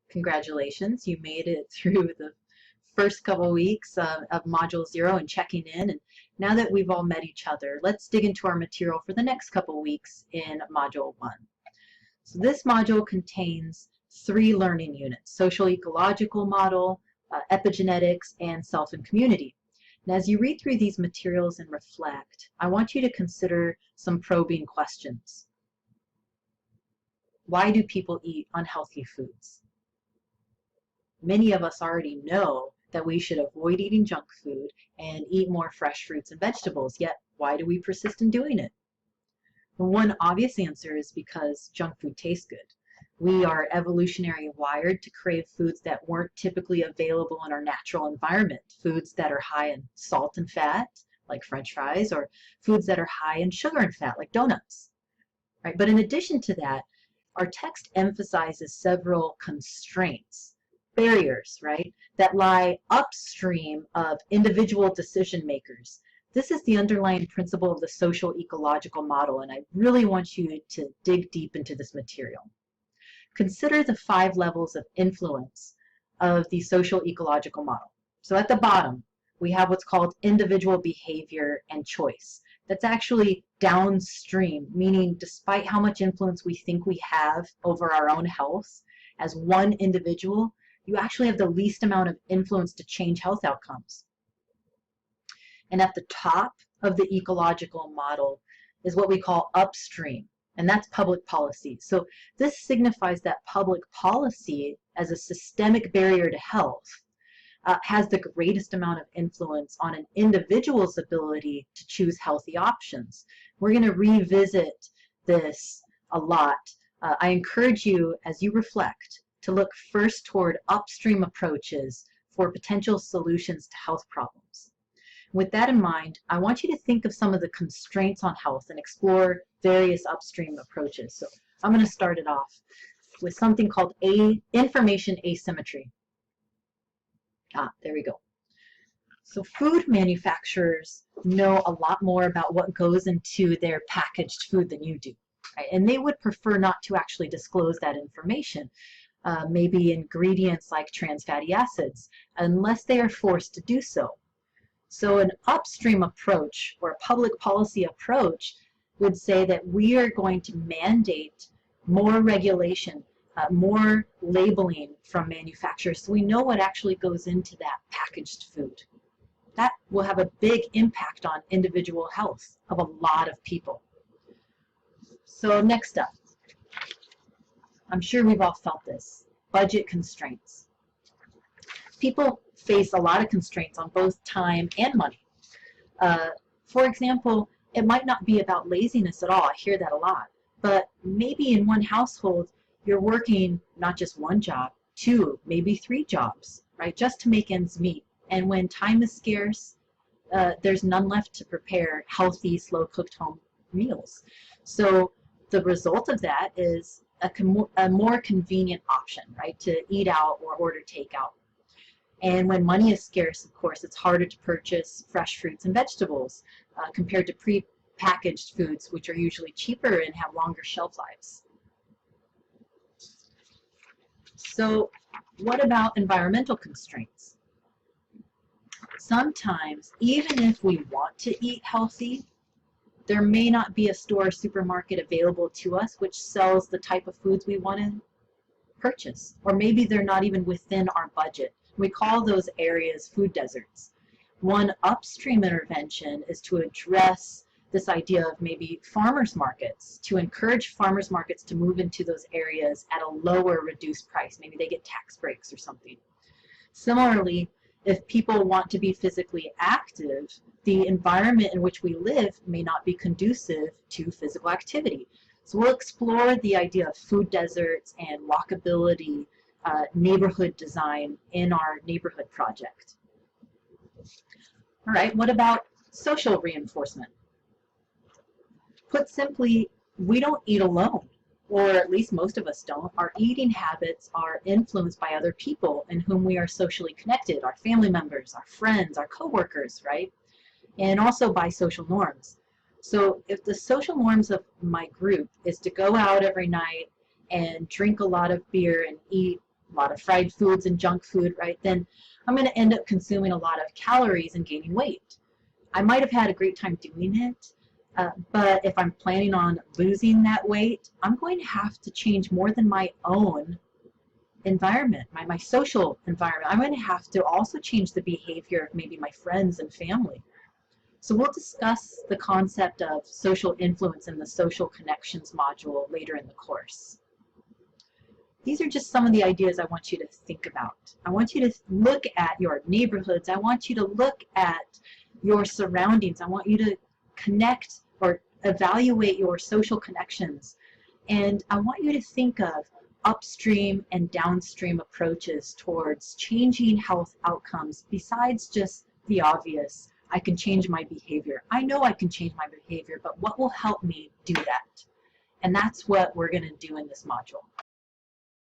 Congratulations, you made it through the first couple weeks of Module 0 and checking in. And now that we've all met each other, let's dig into our material for the next couple weeks in Module 1. So this module contains 3 learning units: social ecological model, epigenetics, and self and community. And as you read through these materials and reflect, I want you to consider some probing questions. Why do people eat unhealthy foods? Many of us already know that we should avoid eating junk food and eat more fresh fruits and vegetables, yet why do we persist in doing it? One obvious answer is because junk food tastes good. We are evolutionarily wired to crave foods that weren't typically available in our natural environment, foods that are high in salt and fat, like French fries, or foods that are high in sugar and fat, like donuts. Right? But in addition to that, our text emphasizes several constraints, barriers, right, that lie upstream of individual decision makers. This is the underlying principle of the social ecological model, and I really want you to dig deep into this material. Consider the 5 levels of influence of the social ecological model. So at the bottom, we have what's called individual behavior and choice. That's actually downstream, meaning despite how much influence we think we have over our own health, as one individual, you actually have the least amount of influence to change health outcomes. And at the top of the ecological model is what we call upstream, and that's public policy. So this signifies that public policy, as a systemic barrier to health, has the greatest amount of influence on an individual's ability to choose healthy options. We're going to revisit this a lot. I encourage you, as you reflect, to look first toward upstream approaches for potential solutions to health problems. With that in mind, I want you to think of some of the constraints on health and explore various upstream approaches. So I'm going to start it off with something called information asymmetry. There we go. So food manufacturers know a lot more about what goes into their packaged food than you do, right? And they would prefer not to actually disclose that information. Maybe ingredients like trans fatty acids, unless they are forced to do so. So an upstream approach or a public policy approach would say that we are going to mandate more regulation, more labeling from manufacturers, so we know what actually goes into that packaged food. That will have a big impact on individual health of a lot of people. So next up, I'm sure we've all felt this: budget constraints. People face a lot of constraints on both time and money. For example, it might not be about laziness at all. I hear that a lot. But maybe in one household, you're working not just one job, 2, maybe 3 jobs, right, just to make ends meet. And when time is scarce, there's none left to prepare healthy, slow-cooked home meals. So the result of that is a more convenient option, right, to eat out or order takeout. And when money is scarce, of course, it's harder to purchase fresh fruits and vegetables compared to pre-packaged foods, which are usually cheaper and have longer shelf lives. So what about environmental constraints? Sometimes, even if we want to eat healthy, there may not be a store or supermarket available to us which sells the type of foods we want to purchase. Or maybe they're not even within our budget. We call those areas food deserts. One upstream intervention is to address this idea of maybe farmers markets, to encourage farmers markets to move into those areas at a lower reduced price. Maybe they get tax breaks or something. Similarly, if people want to be physically active, the environment in which we live may not be conducive to physical activity. So we'll explore the idea of food deserts and walkability, neighborhood design in our neighborhood project. All right, what about social reinforcement? Put simply, we don't eat alone, or at least most of us don't. Our eating habits are influenced by other people in whom we are socially connected, our family members, our friends, our coworkers, right? And also by social norms. So if the social norms of my group is to go out every night and drink a lot of beer and eat a lot of fried foods and junk food, right, then I'm going to end up consuming a lot of calories and gaining weight. I might have had a great time doing it, but if I'm planning on losing that weight, I'm going to have to change more than my own environment, my social environment. I'm going to have to also change the behavior of maybe my friends and family. So we'll discuss the concept of social influence in the social connections module later in the course. These are just some of the ideas I want you to think about. I want you to look at your neighborhoods. I want you to look at your surroundings. I want you to connect or evaluate your social connections. And I want you to think of upstream and downstream approaches towards changing health outcomes besides just the obvious. I can change my behavior. I know I can change my behavior, but what will help me do that? And that's what we're going to do in this module.